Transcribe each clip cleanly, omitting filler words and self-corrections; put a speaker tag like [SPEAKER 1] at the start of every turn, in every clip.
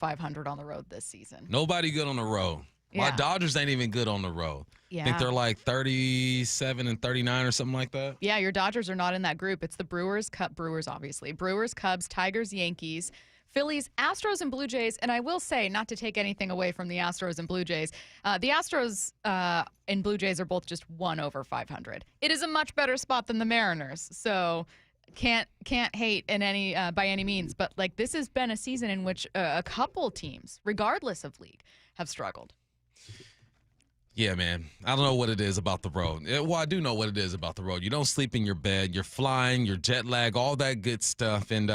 [SPEAKER 1] 500 on the road this season.
[SPEAKER 2] Nobody good on the road. My
[SPEAKER 1] Yeah.
[SPEAKER 2] Dodgers ain't even good on the road.
[SPEAKER 1] Yeah.
[SPEAKER 2] I think they're like 37 and 39 or something like that.
[SPEAKER 1] Yeah, your Dodgers are not in that group. It's the Brewers, obviously. Brewers, Cubs, Tigers, Yankees, Phillies, Astros, and Blue Jays. And I will say, not to take anything away from the Astros and Blue Jays, the Astros and Blue Jays are both just 1 over 500. It is a much better spot than the Mariners. So can't hate in any by any means. But like this has been a season in which a couple teams, regardless of league, have struggled.
[SPEAKER 2] Yeah, man. I don't know what it is about the road. Well, I do know what it is about the road. You don't sleep in your bed. You're flying, you're jet lag, all that good stuff. And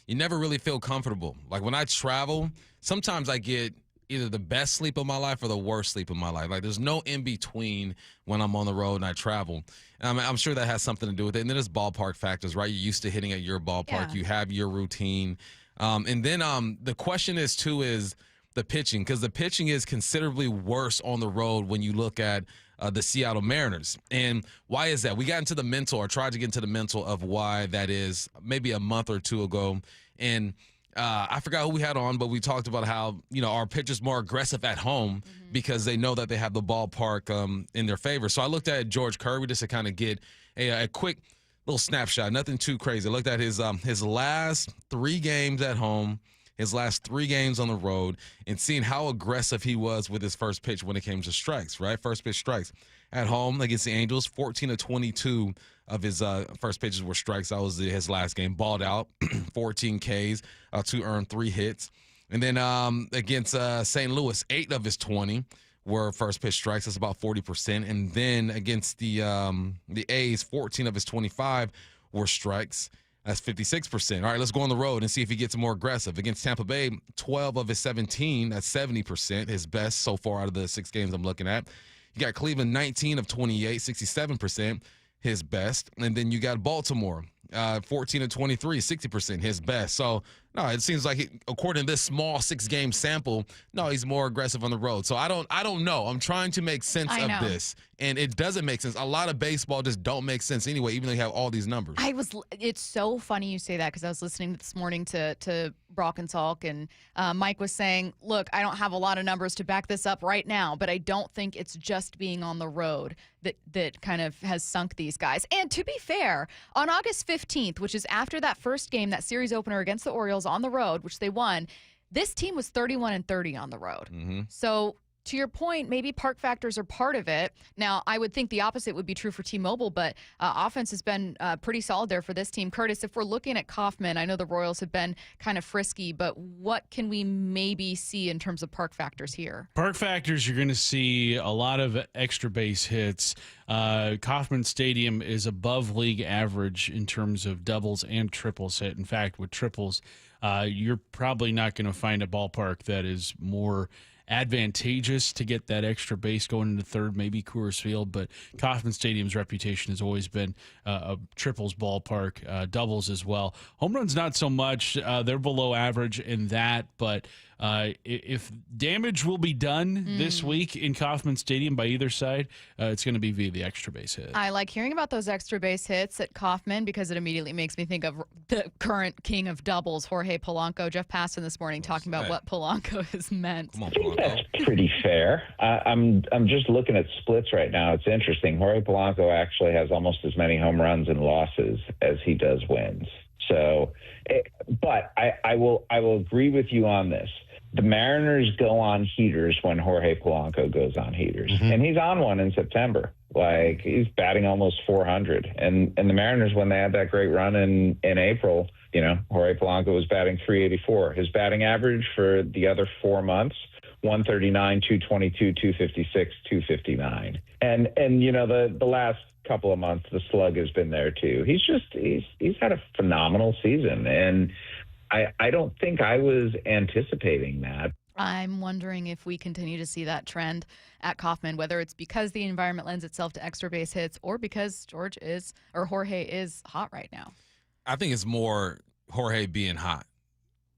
[SPEAKER 2] you never really feel comfortable. Like when I travel, sometimes I get either the best sleep of my life or the worst sleep of my life. Like there's no in between when I'm on the road and I travel. And I'm sure that has something to do with it. And then there's ballpark factors, right? You're used to hitting at your ballpark.
[SPEAKER 1] Yeah.
[SPEAKER 2] You have your routine. And then the question is, too, is the pitching, because the pitching is considerably worse on the road when you look at the Seattle Mariners. And why is that? We got into the mental, or tried to get into the mental of why that is maybe a month or two ago. And I forgot who we had on, but we talked about how, our pitchers more aggressive at home because they know that they have the ballpark in their favor. So I looked at George Kirby just to kind of get a quick little snapshot, nothing too crazy. I looked at his last 3 games at home, his last 3 games on the road, and seeing how aggressive he was with his first pitch when it came to strikes, right? First pitch strikes. At home against the Angels, 14 of 22 of his first pitches were strikes. That was his last game. Balled out, 14 Ks, 2 earned, 3 hits. And then against St. Louis, 8 of his 20 were first pitch strikes. That's about 40%. And then against the A's, 14 of his 25 were strikes. That's 56%. All right, let's go on the road and see if he gets more aggressive. Against Tampa Bay, 12 of his 17, that's 70%, his best so far out of the 6 games I'm looking at. You got Cleveland, 19 of 28, 67%, his best. And then you got Baltimore, 14 of 23, 60%, his best. So, no, it seems like, according to this small 6-game sample, no, he's more aggressive on the road. So I don't know. I'm trying to make sense of this, and it doesn't make sense. A lot of baseball just don't make sense anyway, even though you have all these numbers.
[SPEAKER 1] It's so funny you say that because I was listening this morning to Brock and Salk, and Mike was saying, look, I don't have a lot of numbers to back this up right now, but I don't think it's just being on the road that kind of has sunk these guys. And to be fair, on August 15th, which is after that first game, that series opener against the Orioles on the road, which they won, this team was 31 and 30 on the road. Mm-hmm. So to your point, maybe park factors are part of it. Now, I would think the opposite would be true for T-Mobile, but offense has been pretty solid there for this team. Curtis, if we're looking at Kaufman, I know the Royals have been kind of frisky, but what can we maybe see in terms of park factors here?
[SPEAKER 3] Park factors, you're going to see a lot of extra base hits. Kaufman Stadium is above league average in terms of doubles and triples hit. In fact, with triples, you're probably not going to find a ballpark that is more advantageous to get that extra base going into third, maybe Coors Field, but Kaufman Stadium's reputation has always been a triples ballpark, doubles as well. Home runs, not so much. They're below average in that, but if damage will be done this week in Kaufman Stadium by either side, it's going to be via the extra base hit. I
[SPEAKER 1] like hearing about those extra base hits at Kaufman because it immediately makes me think of the current king of doubles, Jorge Polanco. Jeff Passan this morning talking about what Polanco has meant.
[SPEAKER 2] Come on,
[SPEAKER 4] I think
[SPEAKER 2] Polanco.
[SPEAKER 4] that's pretty fair. I'm just looking at splits right now. It's interesting. Jorge Polanco actually has almost as many home runs and losses as he does wins. So, but I will agree with you on this. The Mariners go on heaters when Jorge Polanco goes on heaters. Mm-hmm. And he's on one in September. Like, he's batting almost 400. And the Mariners, when they had that great run in April, Jorge Polanco was batting 384. His batting average for the other 4 months, 139, 222, 256, 259. And the last couple of months, the slug has been there too. He's had a phenomenal season. And I don't think I was anticipating that.
[SPEAKER 1] I'm wondering if we continue to see that trend at Kaufman, whether it's because the environment lends itself to extra base hits or because Jorge is hot right now.
[SPEAKER 2] I think it's more Jorge being hot.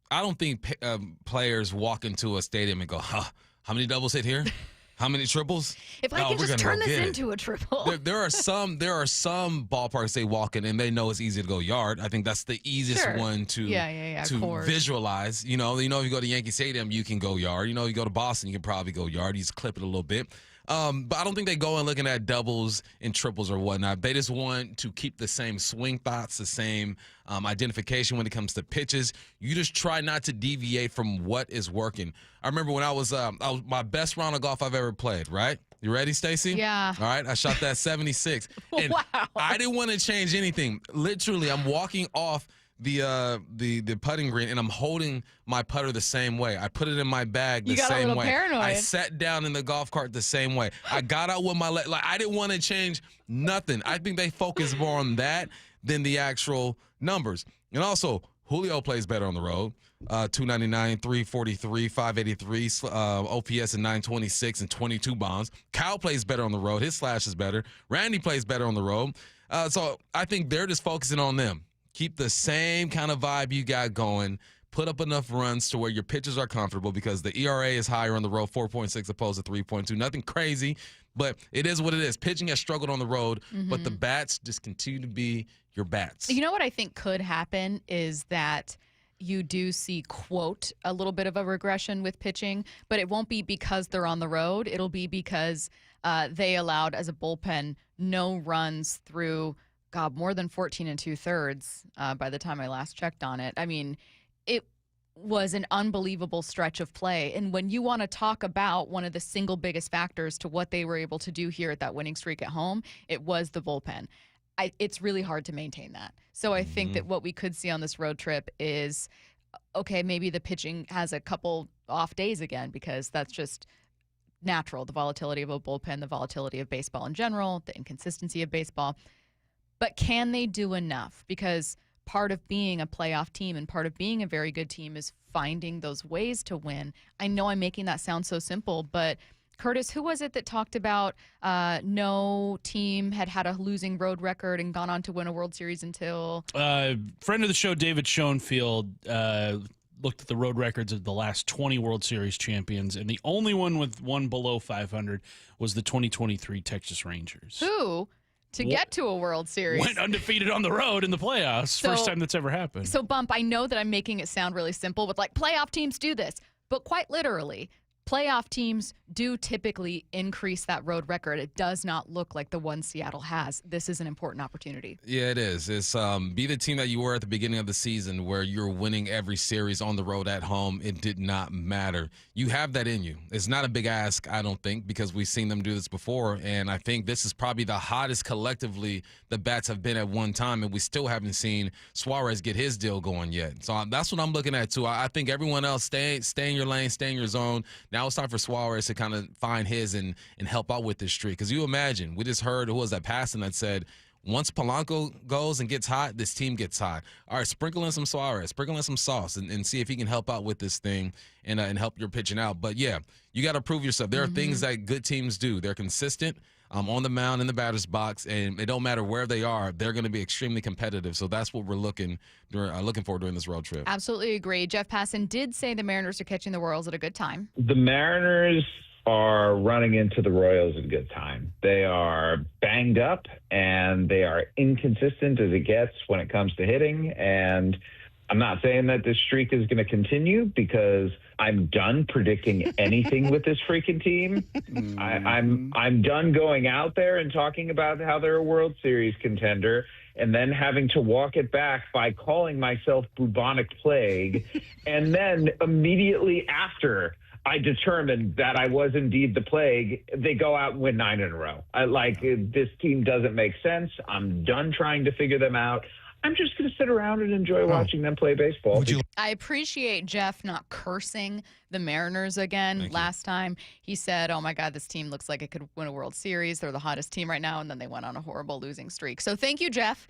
[SPEAKER 2] I don't think players walk into a stadium and go, how many doubles hit here? How many triples?
[SPEAKER 1] If I
[SPEAKER 2] Oh,
[SPEAKER 1] can
[SPEAKER 2] we're
[SPEAKER 1] just
[SPEAKER 2] gonna
[SPEAKER 1] turn
[SPEAKER 2] go
[SPEAKER 1] this
[SPEAKER 2] get it.
[SPEAKER 1] into a triple.
[SPEAKER 2] There are some ballparks they walk in and they know it's easy to go yard. I think that's the easiest
[SPEAKER 1] Sure.
[SPEAKER 2] one to
[SPEAKER 1] Yeah.
[SPEAKER 2] to
[SPEAKER 1] Coors.
[SPEAKER 2] visualize. You know, if you go to Yankee Stadium, you can go yard. You know, you go to Boston, you can probably go yard. You just clip it a little bit. But I don't think they go in looking at doubles and triples or whatnot. They just want to keep the same swing thoughts, the same identification when it comes to pitches. You just try not to deviate from what is working. I remember when I was my best round of golf I've ever played, right? You ready, Stacy?
[SPEAKER 1] Yeah.
[SPEAKER 2] All right. I shot that 76. And
[SPEAKER 1] Wow.
[SPEAKER 2] I didn't want to change anything. Literally, I'm walking off the putting green and I'm holding my putter the same way. I put it in my bag the
[SPEAKER 1] You got a
[SPEAKER 2] same
[SPEAKER 1] little
[SPEAKER 2] way.
[SPEAKER 1] paranoid.
[SPEAKER 2] I sat down in the golf cart the same way. I got out with my leg. Like, I didn't want to change nothing. I think they focus more on that than the actual numbers. And also, Julio plays better on the road. 299, 343, 583, OPS at 926 and 22 bombs. Kyle plays better on the road. His slash is better. Randy plays better on the road. So I think they're just focusing on them. Keep the same kind of vibe you got going. Put up enough runs to where your pitchers are comfortable because the ERA is higher on the road, 4.6 opposed to 3.2. Nothing crazy, but it is what it is. Pitching has struggled on the road, but the bats just continue to be your bats.
[SPEAKER 1] You know what I think could happen is that you do see, quote, a little bit of a regression with pitching, but it won't be because they're on the road. It'll be because they allowed, as a bullpen, no runs through, God, more than 14 2/3 by the time I last checked on it. I mean, it was an unbelievable stretch of play. And when you want to talk about one of the single biggest factors to what they were able to do here at that winning streak at home, it was the bullpen. It's really hard to maintain that. So I think that what we could see on this road trip is, okay, maybe the pitching has a couple off days again because that's just natural, the volatility of a bullpen, the volatility of baseball in general, the inconsistency of baseball. But can they do enough? Because part of being a playoff team and part of being a very good team is finding those ways to win. I know I'm making that sound so simple, but Curtis, who was it that talked about no team had a losing road record and gone on to win a World Series until?
[SPEAKER 3] Friend of the show, David Schoenfield, looked at the road records of the last 20 World Series champions, and the only one with one below 500 was the 2023 Texas Rangers.
[SPEAKER 1] Who? To get to a World Series.
[SPEAKER 3] Went undefeated on the road in the playoffs. First time that's ever happened.
[SPEAKER 1] So, Bump, I know that I'm making it sound really simple with like playoff teams do this, but quite literally, playoff teams do typically increase that road record. It does not look like the one Seattle has. This is an important opportunity.
[SPEAKER 2] Yeah, it is. It's be the team that you were at the beginning of the season where you're winning every series on the road at home. It did not matter. You have that in you. It's not a big ask, I don't think, because we've seen them do this before. And I think this is probably the hottest collectively the bats have been at one time. And we still haven't seen Suarez get his deal going yet. So that's what I'm looking at, too. I think everyone else stay in your lane, stay in your zone. Now it's time for Suarez to kind of find his and help out with this streak. Because you imagine, we just heard, who was that passing that said, once Polanco goes and gets hot, this team gets hot. All right, sprinkle in some Suarez, sprinkle in some sauce, and see if he can help out with this thing and help your pitching out. But, yeah, you got to prove yourself. There are things that good teams do. They're consistent on the mound, in the batter's box, and it don't matter where they are. They're going to be extremely competitive. So that's what we're looking for during this road trip.
[SPEAKER 1] Absolutely agree. Jeff Passan did say the Mariners are catching the Royals at a good time.
[SPEAKER 4] The Mariners are running into the Royals at a good time. They are banged up and they are inconsistent as it gets when it comes to hitting. And I'm not saying that this streak is going to continue because I'm done predicting anything with this freaking team. I'm done going out there and talking about how they're a World Series contender and then having to walk it back by calling myself bubonic plague. And then immediately after I determined that I was indeed the plague, they go out and win 9 in a row. This team doesn't make sense. I'm done trying to figure them out. I'm just going to sit around and enjoy watching them play baseball.
[SPEAKER 1] I appreciate Jeff not cursing the Mariners again. Last time he said, oh, my God, this team looks like it could win a World Series. They're the hottest team right now, and then they went on a horrible losing streak. So thank you, Jeff,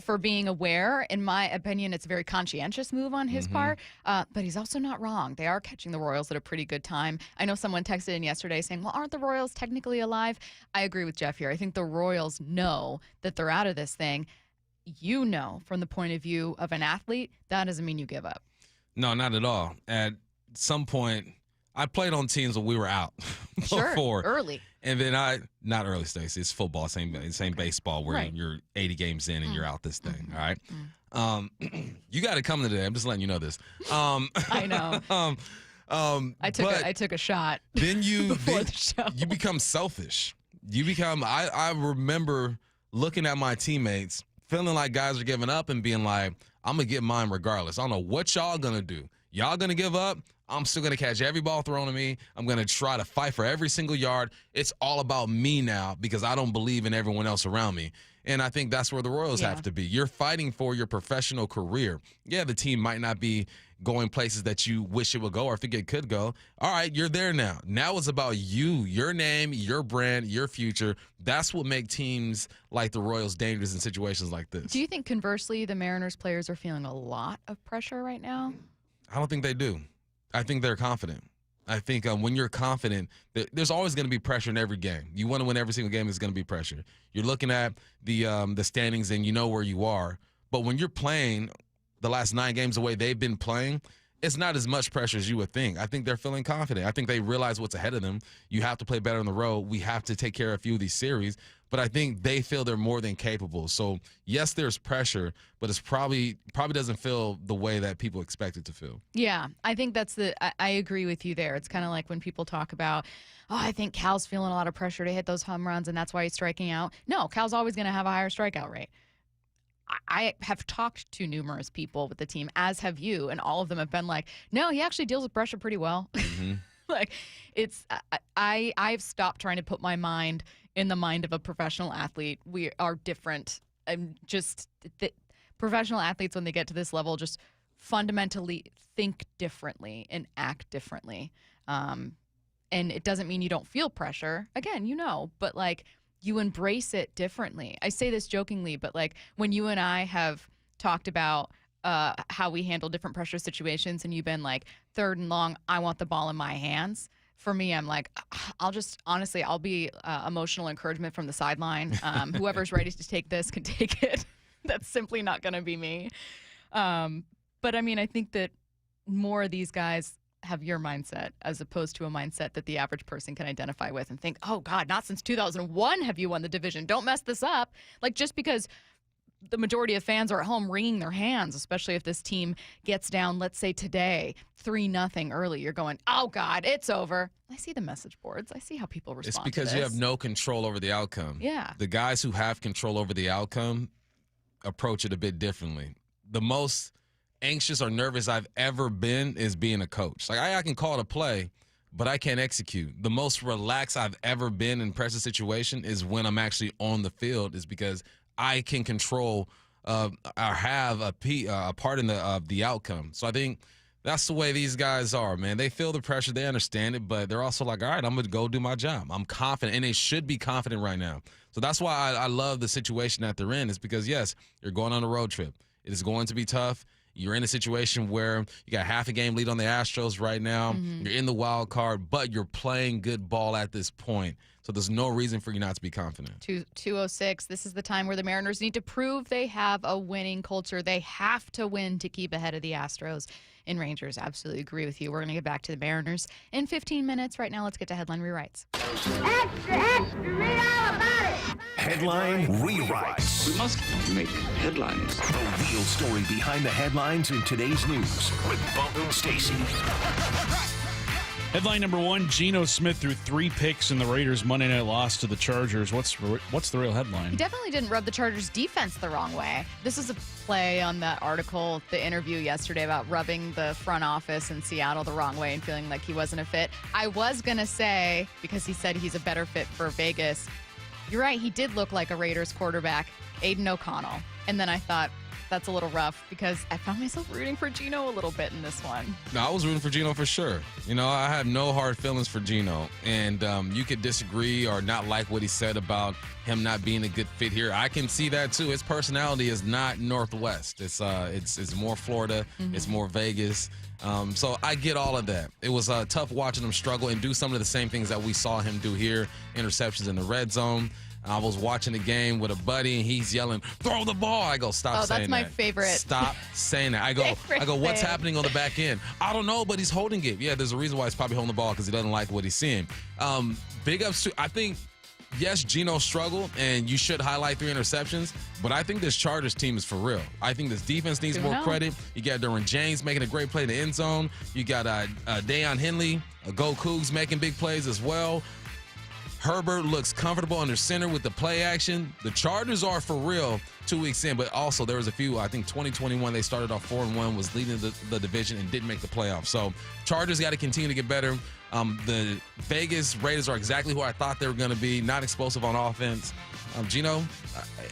[SPEAKER 1] for being aware. In my opinion, it's a very conscientious move on his part, but he's also not wrong. They are catching the Royals at a pretty good time. I know someone texted in yesterday saying, well, aren't the Royals technically alive? I agree with Jeff here. I think the Royals know that they're out of this thing. You know, from the point of view of an athlete, that doesn't mean you give up.
[SPEAKER 2] No, not at all. At some point, I played on teams when we were out
[SPEAKER 1] Sure,
[SPEAKER 2] before.
[SPEAKER 1] early.
[SPEAKER 2] And then not early, Stacy. It's football, same baseball where
[SPEAKER 1] Right.
[SPEAKER 2] you're 80 games in and you're out this thing. All right. You got to come today. I'm just letting you know this.
[SPEAKER 1] I know. I took a shot.
[SPEAKER 2] Then
[SPEAKER 1] before the show.
[SPEAKER 2] you become selfish. I remember looking at my teammates, feeling like guys are giving up and being like, I'm going to get mine regardless. I don't know what y'all going to do. Y'all going to give up? I'm still going to catch every ball thrown at me. I'm going to try to fight for every single yard. It's all about me now because I don't believe in everyone else around me. And I think that's where the Royals have to be. You're fighting for your professional career. Yeah, the team might not be going places that you wish it would go or if it could go. All right, you're there now. Now it's about you, your name, your brand, your future. That's what makes teams like the Royals dangerous in situations like this.
[SPEAKER 1] Do you think, conversely, the Mariners players are feeling a lot of pressure right now?
[SPEAKER 2] I don't think they do. I think they're confident. I think when you're confident, there's always going to be pressure in every game. You want to win every single game, there's going to be pressure. You're looking at the standings and you know where you are. But when you're playing the last 9 games the way they've been playing, it's not as much pressure as you would think. I think they're feeling confident. I think they realize what's ahead of them. You have to play better on the road. We have to take care of a few of these series. But I think they feel they're more than capable. So, yes, there's pressure, but it's probably doesn't feel the way that people expect it to feel.
[SPEAKER 1] Yeah, I think I agree with you there. It's kind of like when people talk about, I think Cal's feeling a lot of pressure to hit those home runs, and that's why he's striking out. No, Cal's always going to have a higher strikeout rate. I have talked to numerous people with the team, as have you, and all of them have been like, no, he actually deals with pressure pretty well. Mm-hmm. Like, I've stopped trying to put my mind in the mind of a professional athlete. We are different. Professional athletes, when they get to this level, just fundamentally think differently and act differently. And it doesn't mean you don't feel pressure. Again, but like, you embrace it differently. I say this jokingly, but like when you and I have talked about how we handle different pressure situations and you've been like, 3rd and long, I want the ball in my hands. For me, I'm like, I'll be emotional encouragement from the sideline. Whoever's ready to take this can take it. That's simply not going to be me. But I mean, I think that more of these guys have your mindset as opposed to a mindset that the average person can identify with and think, oh God, not since 2001 have you won the division. Don't mess this up. Like, just because the majority of fans are at home wringing their hands, especially if this team gets down, let's say today, 3-0 early, you're going, oh God, it's over. I see the message boards. I see how people respond.
[SPEAKER 2] It's because you have no control over the outcome.
[SPEAKER 1] Yeah.
[SPEAKER 2] The guys who have control over the outcome approach it a bit differently. The most anxious or nervous I've ever been is being a coach. Like, I can call it a play, but I can't execute. The most relaxed I've ever been in pressure situation is when I'm actually on the field, is because I can control or have a part in the outcome. So I think that's the way these guys are, man. They feel the pressure, they understand it, but they're also like, all right, I'm going to go do my job. I'm confident, and they should be confident right now. So that's why I love the situation that they're in, is because, yes, you're going on a road trip. It is going to be tough. You're in a situation where you got half a game lead on the Astros right now. Mm-hmm. You're in the wild card, but you're playing good ball at this point. So there's no reason for you not to be confident.
[SPEAKER 1] 2:06. This is the time where the Mariners need to prove they have a winning culture. They have to win to keep ahead of the Astros and Rangers. Absolutely agree with you. We're going to get back to the Mariners in 15 minutes. Right now, let's get to Headline Rewrites.
[SPEAKER 5] Extra, extra, read all about it.
[SPEAKER 6] Headline Rewrites.
[SPEAKER 7] We must make headlines.
[SPEAKER 6] The real story behind the headlines in today's news with Bump and Stacy.
[SPEAKER 3] Headline number 1, Geno Smith threw 3 picks in the Raiders' Monday night loss to the Chargers. What's the real headline?
[SPEAKER 1] He definitely didn't rub the Chargers' defense the wrong way. This is a play on that article, the interview yesterday about rubbing the front office in Seattle the wrong way and feeling like he wasn't a fit. I was going to say, because he said he's a better fit for Vegas, you're right, he did look like a Raiders quarterback, Aiden O'Connell. And then I thought, that's a little rough, because I found myself rooting for Geno a little bit in this one.
[SPEAKER 2] No, I was rooting for Geno for sure. I have no hard feelings for Geno. And you could disagree or not like what he said about him not being a good fit here. I can see that too. His personality is not Northwest. It's more Florida. Mm-hmm. It's more Vegas. So I get all of that. It was tough watching him struggle and do some of the same things that we saw him do here. Interceptions in the red zone. I was watching the game with a buddy, and he's yelling, "Throw the ball!" I go, "Stop saying that."
[SPEAKER 1] Oh, that's my favorite.
[SPEAKER 2] Stop saying that. I go, "What's happening on the back end?" "I don't know, but he's holding it." Yeah, there's a reason why he's probably holding the ball, because he doesn't like what he's seeing. Big ups to, I think, yes, Geno struggled, and you should highlight 3 interceptions, but I think this Chargers team is for real. I think this defense needs more credit. You got Derwin James making a great play in the end zone. You got Deion Henley, Go Cougs making big plays as well. Herbert looks comfortable under center with the play action. The Chargers are for real 2 weeks in, but also there was a few, I think 2021, they started off 4-1, was leading the division and didn't make the playoffs. So Chargers got to continue to get better. The Vegas Raiders are exactly who I thought they were going to be, not explosive on offense. Gino,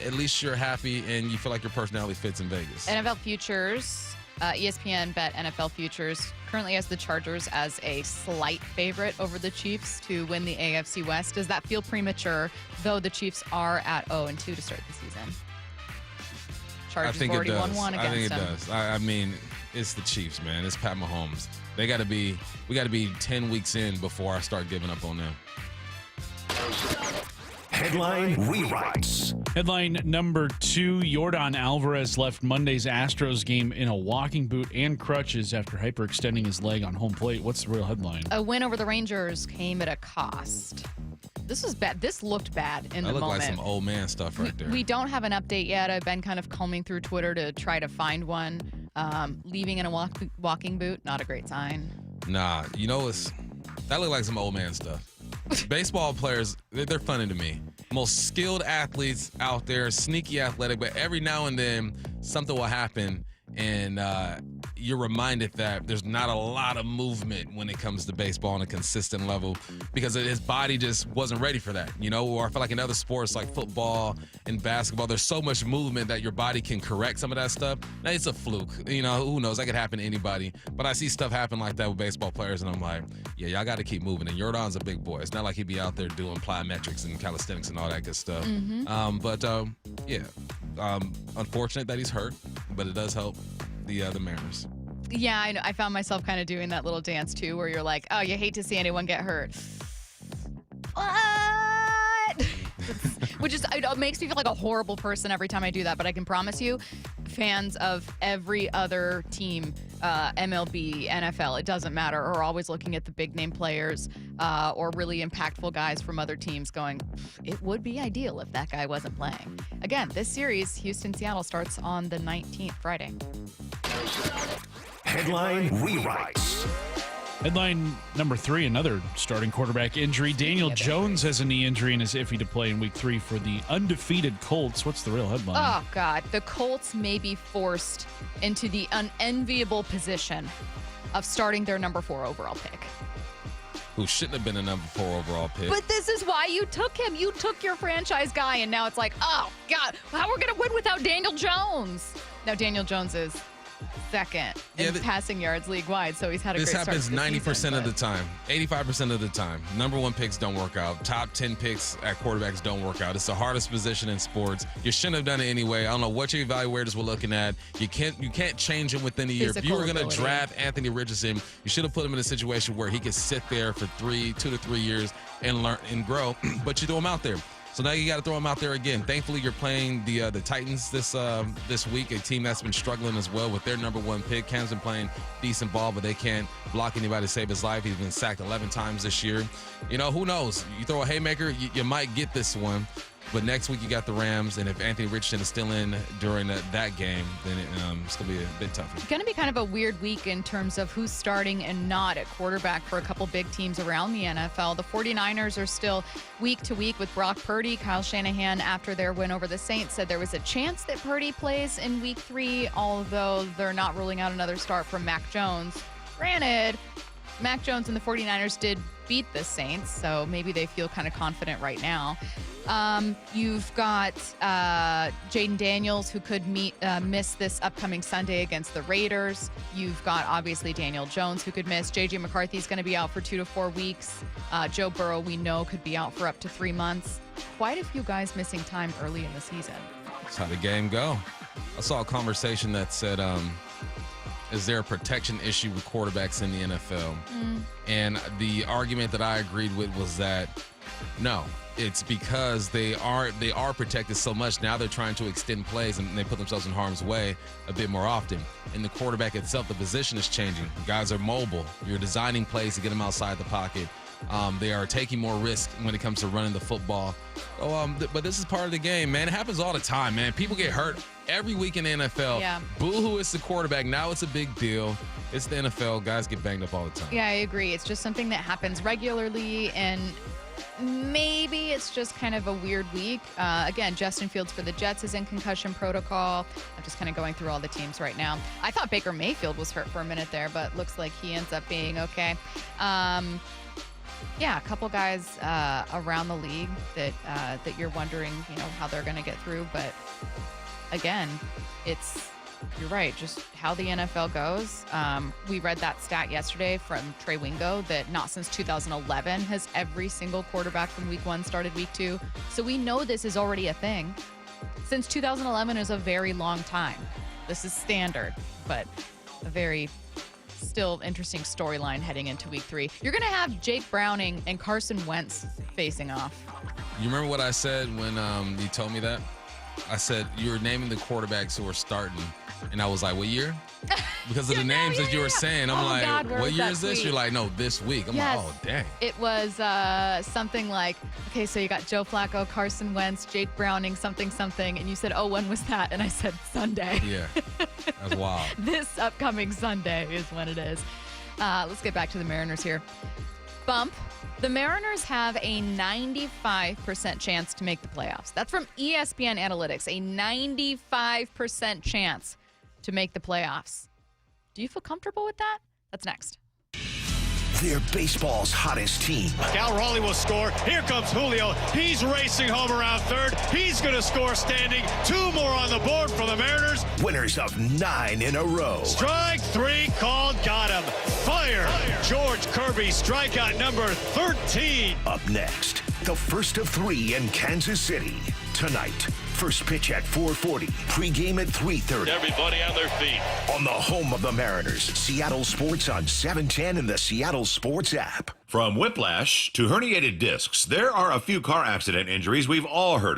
[SPEAKER 2] at least you're happy and you feel like your personality fits in Vegas.
[SPEAKER 1] NFL futures. ESPN bet NFL futures currently has the Chargers as a slight favorite over the Chiefs to win the AFC West. Does that feel premature, though the Chiefs are at 0-2 to start the season? Chargers have already won one against them.
[SPEAKER 2] I think it does. I mean, it's the Chiefs, man. It's Pat Mahomes. We got to be 10 weeks in before I start giving up on them.
[SPEAKER 6] Headline rewrites.
[SPEAKER 3] Headline number 2, Yordan Alvarez left Monday's Astros game in a walking boot and crutches after hyperextending his leg on home plate. What's the real headline?
[SPEAKER 1] A win over the Rangers came at a cost. This was bad. This looked bad in the moment.
[SPEAKER 2] That looked like some old man stuff right there.
[SPEAKER 1] We don't have an update yet. I've been kind of combing through Twitter to try to find one. Leaving in a walking boot, not a great sign.
[SPEAKER 2] Nah, that looked like some old man stuff. Baseball players, they're funny to me. Most skilled athletes out there, sneaky athletic, but every now and then something will happen and you're reminded that there's not a lot of movement when it comes to baseball on a consistent level because his body just wasn't ready for that, or I feel like in other sports like football and basketball, there's so much movement that your body can correct some of that stuff. Now, it's a fluke, who knows? That could happen to anybody, but I see stuff happen like that with baseball players and I'm like, yeah, y'all got to keep moving. And Yordan's a big boy. It's not like he'd be out there doing plyometrics and calisthenics and all that good stuff. Unfortunate that he's hurt, but it does help the Mariners.
[SPEAKER 1] Yeah, I know. I found myself kind of doing that little dance too, where you're like, "Oh, you hate to see anyone get hurt." What? Which is, it makes me feel like a horrible person every time I do that. But I can promise you, fans of every other team, MLB, NFL, it doesn't matter, are always looking at the big name players or really impactful guys from other teams going, it would be ideal if that guy wasn't playing. Again, this series, Houston-Seattle, starts on the 19th, Friday.
[SPEAKER 6] Headline rewrites.
[SPEAKER 3] Headline number 3, another starting quarterback injury. Daniel Jones has a knee injury and is iffy to play in week 3 for the undefeated Colts. What's the real headline?
[SPEAKER 1] Oh, God. The Colts may be forced into the unenviable position of starting their number 4 overall pick.
[SPEAKER 2] Who shouldn't have been a number 4 overall pick.
[SPEAKER 1] But this is why you took him. You took your franchise guy, and now it's like, oh, God, how are we going to win without Daniel Jones? Now, Daniel Jones is second in passing yards league-wide, so he's had a great start to the season.
[SPEAKER 2] This happens 90% of the time, 85% of the time. Number 1 picks don't work out. Top 10 picks at quarterbacks don't work out. It's the hardest position in sports. You shouldn't have done it anyway. I don't know what your evaluators were looking at. You can't change him within a year. If you were going to draft Anthony Richardson, you should have put him in a situation where he could sit there for 2 to 3 years and learn and grow, but you throw him out there. So now you got to throw him out there again. Thankfully, you're playing the Titans this week, a team that's been struggling as well with their number 1 pick. Cam's been playing decent ball, but they can't block anybody to save his life. He's been sacked 11 times this year. Who knows? You throw a haymaker, you might get this one. But next week you got the Rams, and if Anthony Richardson is still in during that game, then it's going to be a bit tougher.
[SPEAKER 1] It's going to be kind of a weird week in terms of who's starting and not at quarterback for a couple big teams around the NFL. The 49ers are still week to week with Brock Purdy. Kyle Shanahan, after their win over the Saints, said there was a chance that Purdy plays in week 3, although they're not ruling out another start from Mac Jones. Granted, Mac Jones and the 49ers did beat the Saints, so maybe they feel kind of confident right now. You've got Jaden Daniels, who could miss this upcoming Sunday against the Raiders. You've got, obviously, Daniel Jones, who could miss. J.J. McCarthy's going to be out for 2 to 4 weeks. Joe Burrow, we know, could be out for up to 3 months. Quite a few guys missing time early in the season.
[SPEAKER 2] That's how the game go. I saw a conversation that said is there a protection issue with quarterbacks in the NFL? And the argument that I agreed with was that no, it's because they are protected so much. Now they're trying to extend plays and they put themselves in harm's way a bit more often. And the quarterback itself, the position is changing. Guys are mobile. You're designing plays to get them outside the pocket. They are taking more risk when it comes to running the football. But this is part of the game, man. It happens all the time, man. People get hurt every week in the NFL.
[SPEAKER 1] Yeah.
[SPEAKER 2] Boo-hoo, it's the quarterback. Now it's a big deal. It's the NFL. Guys get banged up all the time.
[SPEAKER 1] Yeah, I agree. It's just something that happens regularly, and maybe it's just kind of a weird week. Again, Justin Fields for the Jets is in concussion protocol. I'm just kind of going through all the teams right now. I thought Baker Mayfield was hurt for a minute there, but looks like he ends up being okay. Yeah, a couple guys around the league that you're wondering, how they're going to get through. But again, you're right, just how the NFL goes. We read that stat yesterday from Trey Wingo that not since 2011 has every single quarterback from week 1 started week 2. So we know this is already a thing. Since 2011 is a very long time. This is standard, but a very still interesting storyline heading into week 3. You're going to have Jake Browning and Carson Wentz facing off.
[SPEAKER 2] You remember what I said when you told me that? I said, you were naming the quarterbacks who are starting. And I was like, what year? Because of the names that you were saying. I'm like,
[SPEAKER 1] God,
[SPEAKER 2] what year is this?
[SPEAKER 1] tweet?
[SPEAKER 2] You're like, no, this week. I'm
[SPEAKER 1] Yes.
[SPEAKER 2] like, oh, dang.
[SPEAKER 1] It was something like, okay, so you got Joe Flacco, Carson Wentz, Jake Browning, something. And you said, oh, when was that? And I said, Sunday.
[SPEAKER 2] Yeah, that's wild.
[SPEAKER 1] This upcoming Sunday is when it is. Let's get back to the Mariners here. Bump. The Mariners have a 95% chance to make the playoffs. That's from ESPN Analytics. A 95% chance to make the playoffs. Do you feel comfortable with that? That's next.
[SPEAKER 6] They're baseball's hottest team.
[SPEAKER 8] Cal Raleigh will score. Here comes Julio. He's racing home around third. He's going to score standing. 2 more on the board for the Mariners.
[SPEAKER 6] Winners of 9 in a row.
[SPEAKER 8] Strike 3 called. Got him. Fire. George Kirby, strikeout number 13.
[SPEAKER 6] Up next, the first of 3 in Kansas City. Tonight, first pitch at 4:40. Pregame at 3:30.
[SPEAKER 8] Everybody on their feet.
[SPEAKER 6] On the home of the Mariners, Seattle Sports on 710 and the Seattle Sports app.
[SPEAKER 9] From whiplash to herniated discs, there are a few car accident injuries we've all heard of.